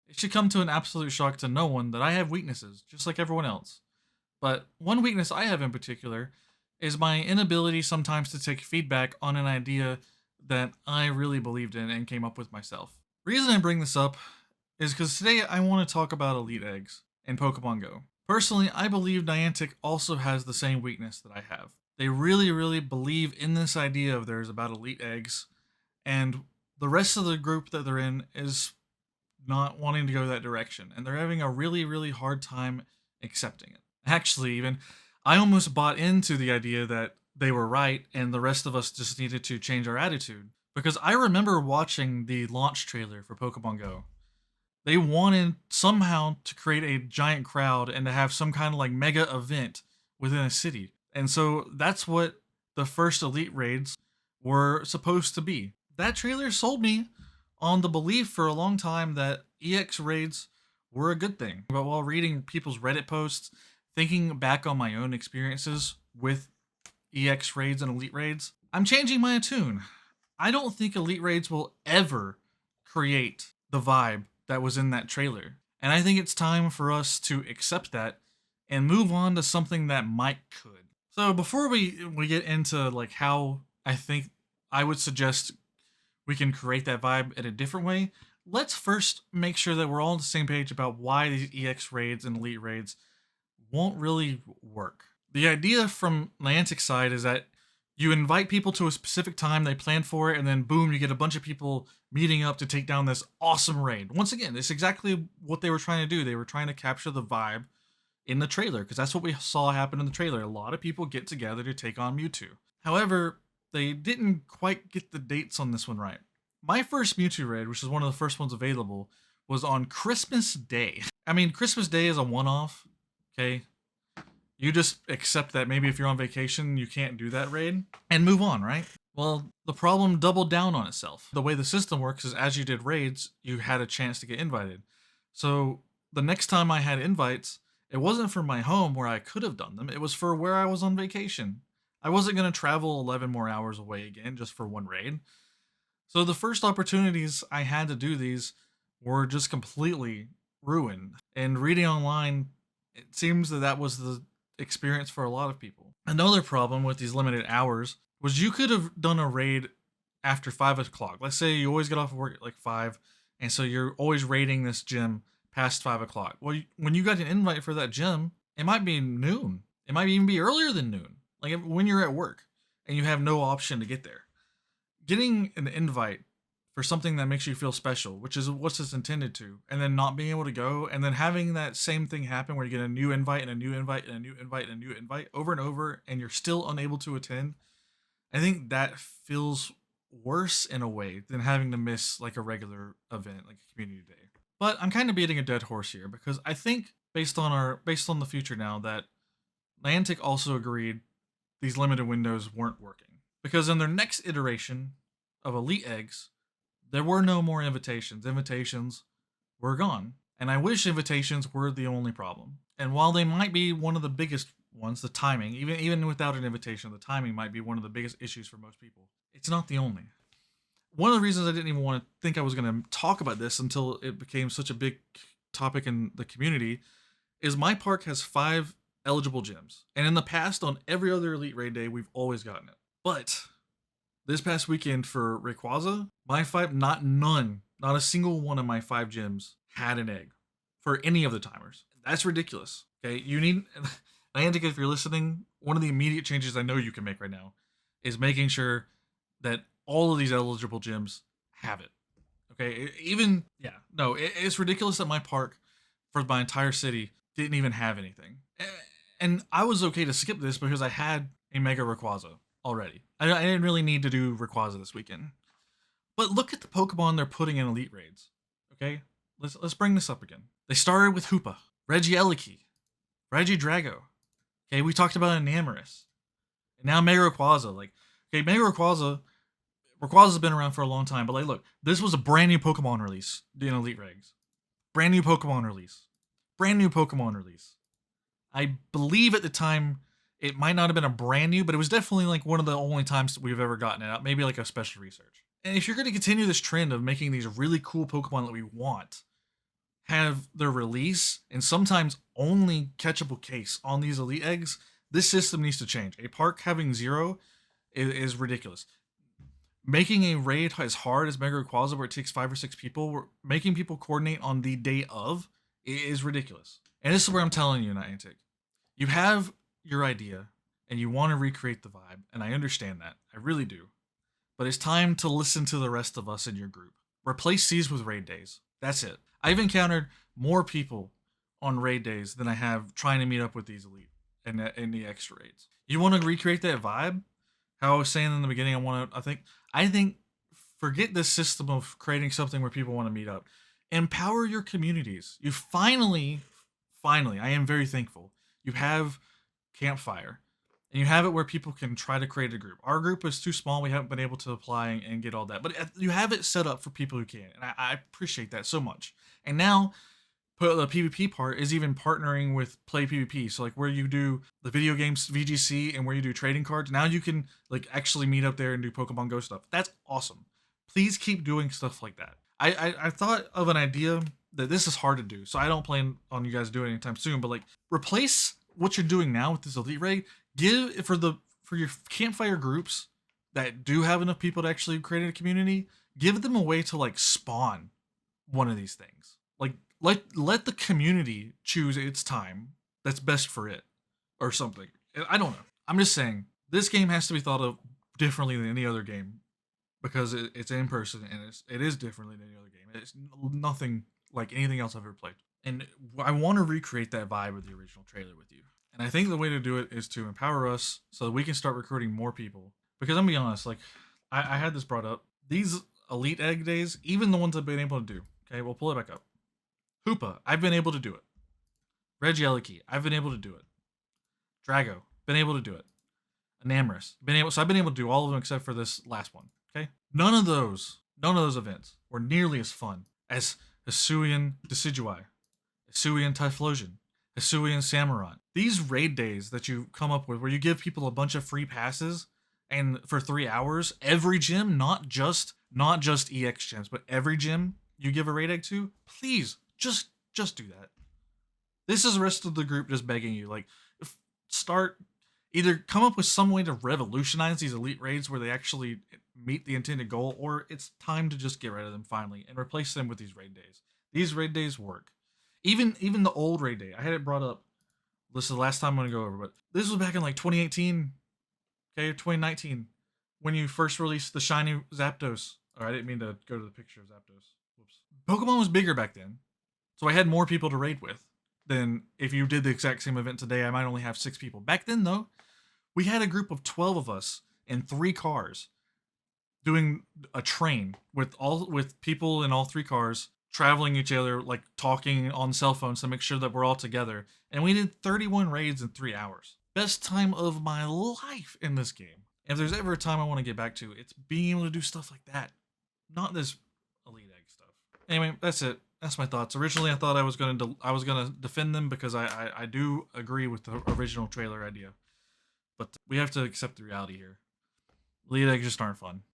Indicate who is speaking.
Speaker 1: It should come to an absolute shock to no one that I have weaknesses, just like everyone else. But one weakness I have in particular is my inability sometimes to take feedback on an idea that I really believed in and came up with myself. The reason I bring this up is because today I want to talk about Elite Eggs in Pokemon Go. Personally, I believe Niantic also has the same weakness that I have. They really, really believe in this idea of theirs about Elite Eggs, and the rest of the group that they're in is not wanting to go that direction, and they're having a really, really hard time accepting it. Actually, even I almost bought into the idea that they were right and the rest of us just needed to change our attitude. Because I remember watching the launch trailer for Pokemon Go. They wanted somehow to create a giant crowd and to have some kind of like mega event within a city. And so that's what the first Elite raids were supposed to be. That trailer sold me on the belief for a long time that EX raids were a good thing. But while reading people's Reddit posts, thinking back on my own experiences with EX raids and Elite raids, I'm changing my tune. I don't think Elite raids will ever create the vibe that was in that trailer. And I think it's time for us to accept that and move on to something that might could. So before we get into like how I think I would suggest we can create that vibe in a different way, let's first make sure that we're all on the same page about why these EX raids and Elite raids won't really work. The idea from Niantic's side is that you invite people to a specific time, they plan for it, and then boom, you get a bunch of people meeting up to take down this awesome raid. Once again, it's exactly what they were trying to do. They were trying to capture the vibe in the trailer, because that's what we saw happen in the trailer. A lot of people get together to take on Mewtwo. However, they didn't quite get the dates on this one right. My first Mewtwo raid, which is one of the first ones available, was on Christmas Day. I mean, Christmas Day is a one-off, okay? You just accept that maybe if you're on vacation, you can't do that raid and move on, right? Well, the problem doubled down on itself. The way the system works is as you did raids, you had a chance to get invited. So the next time I had invites, it wasn't for my home where I could have done them. It was for where I was on vacation. I wasn't going to travel 11 more hours away again just for one raid. So the first opportunities I had to do these were just completely ruined. And reading online, it seems that that was the experience for a lot of people. Another problem with these limited hours was you could have done a raid after 5 o'clock. Let's say you always get off of work at like 5, and so you're always raiding this gym past 5 o'clock. Well, when you got an invite for that gym, it might be noon. It might even be earlier than noon. Like when you're at work and you have no option to get there. Getting an invite for something that makes you feel special, which is what it's intended to, and then not being able to go, and then having that same thing happen where you get a new invite and a new invite and a new invite and a new invite over and over, and you're still unable to attend, I think that feels worse in a way than having to miss like a regular event, like a community day. But I'm kind of beating a dead horse here because I think based on the future now that Niantic also agreed these limited windows weren't working. Because in their next iteration of Elite Eggs, there were no more invitations. Invitations were gone. And I wish invitations were the only problem. And while they might be one of the biggest ones, the timing, even without an invitation, the timing might be one of the biggest issues for most people. It's not the only. One of the reasons I didn't even want to think I was going to talk about this until it became such a big topic in the community is my park has 5 eligible gyms. And in the past, on every other Elite Raid day, we've always gotten it. But this past weekend for Rayquaza, my 5, not a single one of my 5 gyms had an egg for any of the timers. That's ridiculous. Okay, you need, Niantic, if you're listening, one of the immediate changes I know you can make right now is making sure that all of these eligible gyms have it. Okay, it's ridiculous that my park for my entire city didn't even have anything. And I was okay to skip this because I had a Mega Rayquaza already. I didn't really need to do Rayquaza this weekend. But look at the Pokemon they're putting in Elite Raids. Okay? Let's bring this up again. They started with Hoopa, Regieleki, Regidrago. Okay, we talked about Enamorous. And now Mega Rayquaza. Like, okay, Mega Rayquaza's been around for a long time, but like look, this was a brand new Pokemon release in Elite Raids. Brand new Pokemon release. Brand new Pokemon release. I believe at the time it might not have been a brand new, but it was definitely like one of the only times we've ever gotten it out. Maybe like a special research. And if you're going to continue this trend of making these really cool Pokemon that we want, have their release and sometimes only catchable case on these elite eggs, this system needs to change. A park having zero is ridiculous. Making a raid as hard as Mega Rayquaza, where it takes 5 or 6 people, making people coordinate on the day of, is ridiculous. And this is where I'm telling you, Niantic, you have your idea and you want to recreate the vibe, and I understand that. I really do. But it's time to listen to the rest of us in your group. Replace these with raid days. That's it. I've encountered more people on raid days than I have trying to meet up with these elite and the extra raids. You want to recreate that vibe? How I was saying in the beginning, I think forget this system of creating something where people want to meet up. Empower your communities. You finally, I am very thankful. You have Campfire. And you have it where people can try to create a group. Our group is too small. We haven't been able to apply and get all that. But you have it set up for people who can. And I appreciate that so much. And now, the PvP part is even partnering with Play PvP. So, like, where you do the video games VGC and where you do trading cards, now you can, like, actually meet up there and do Pokemon Go stuff. That's awesome. Please keep doing stuff like that. I thought of an idea that this is hard to do. So, I don't plan on you guys doing it anytime soon. But, like, replace what you're doing now with this Elite Raid. Give for your Campfire groups that do have enough people to actually create a community, give them a way to, like, spawn one of these things. Like, let the community choose its time that's best for it or something. I don't know. I'm just saying this game has to be thought of differently than any other game because it's in person and it is differently than any other game. It's nothing like anything else I've ever played. And I want to recreate that vibe of the original trailer with you. And I think the way to do it is to empower us so that we can start recruiting more people. Because I'm gonna be honest, like, I had this brought up. These Elite Egg days, even the ones I've been able to do. Okay, we'll pull it back up. Hoopa, I've been able to do it. Regieleki, I've been able to do it. Drago, been able to do it. Enamorus, so I've been able to do all of them except for this last one. Okay? None of those events were nearly as fun as Hisuian Decidueye, Hisuian Typhlosion, Hisuian Samurott. These raid days that you come up with where you give people a bunch of free passes and for 3 hours, every gym, not just EX gyms, but every gym you give a raid egg to, please just do that. This is the rest of the group just begging you, like, start either come up with some way to revolutionize these elite raids where they actually meet the intended goal, or it's time to just get rid of them finally and replace them with these raid days. These raid days work. Even the old raid day, I had it brought up. This is the last time I'm going to go over, but this was back in like 2018, okay, 2019, when you first released the shiny Zapdos. Oh, I didn't mean to go to the picture of Zapdos. Whoops. Pokemon was bigger back then, so I had more people to raid with than if you did the exact same event today. I might only have 6 people. Back then, though, we had a group of 12 of us in 3 cars doing a train with people in all 3 cars traveling each other, like talking on cell phones to make sure that we're all together. And we did 31 raids in 3 hours. Best time of my life in this game. And if there's ever a time I want to get back to, it's being able to do stuff like that. Not this Elite Egg stuff. Anyway, that's it. That's my thoughts. Originally, I thought I was gonna defend them because I do agree with the original trailer idea. But we have to accept the reality here. Elite Eggs just aren't fun.